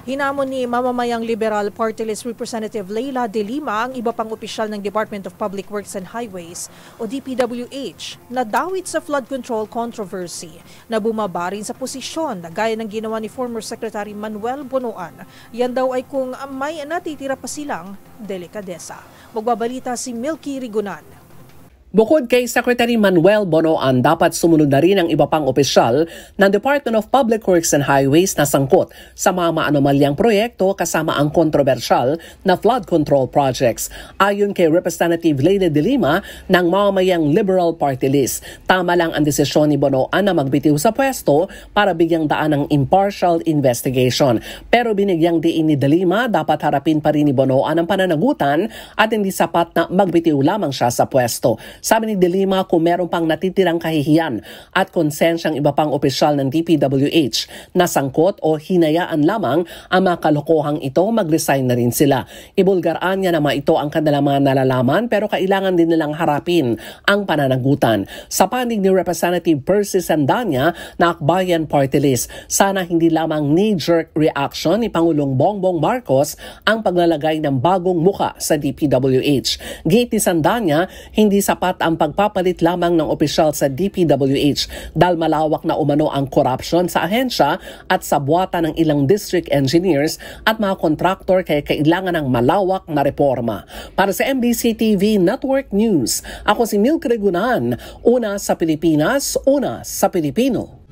Hinamon ni mamamayang Liberal Party List Representative Leila De Lima ang iba pang opisyal ng Department of Public Works and Highways o DPWH na dawit sa flood control controversy na bumaba rin sa posisyon na gaya ng ginawa ni former Secretary Manuel Bonoan. Yan daw ay kung may natitira pa silang delikadesa. Magbabalita si Milky Rigunan. Bukod kay Secretary Manuel Bonoan, dapat sumunod na rin ang iba pang opisyal ng Department of Public Works and Highways na sangkot sa mga maanomalyang proyekto kasama ang kontrobersyal na flood control projects. Ayon kay Representative Leila De Lima ng mamamayang Liberal Party List, tama lang ang desisyon ni Bonoan na magbitiw sa pwesto para bigyang daan ng impartial investigation. Pero binigyang diin ni De Lima, dapat harapin pa rin ni Bonoan ang pananagutan at hindi sapat na magbitiw lamang siya sa pwesto. Sabi ni De Lima, kung meron pang natitirang kahihiyan at konsensyang iba pang opisyal ng DPWH na sangkot o hinayaan lamang ang mga kalokohang ito, mag-resign na rin sila. Ibulgaraan niya na ito ang kanilang mga nalalaman pero kailangan din nilang harapin ang pananagutan. Sa panig ni Representative Percy Sandanya na Akbayan Party List, sana hindi lamang knee-jerk reaction ni Pangulong Bongbong Marcos ang paglalagay ng bagong muka sa DPWH. Gate ni Sandanya, hindi sapat ang pagpapalit lamang ng opisyal sa DPWH dahil malawak na umano ang corruption sa ahensya at sa buwatan ng ilang district engineers at mga kontraktor kaya kailangan ng malawak na reforma. Para sa MBC TV Network News, ako si Milky Rigunan, una sa Pilipinas, una sa Pilipino.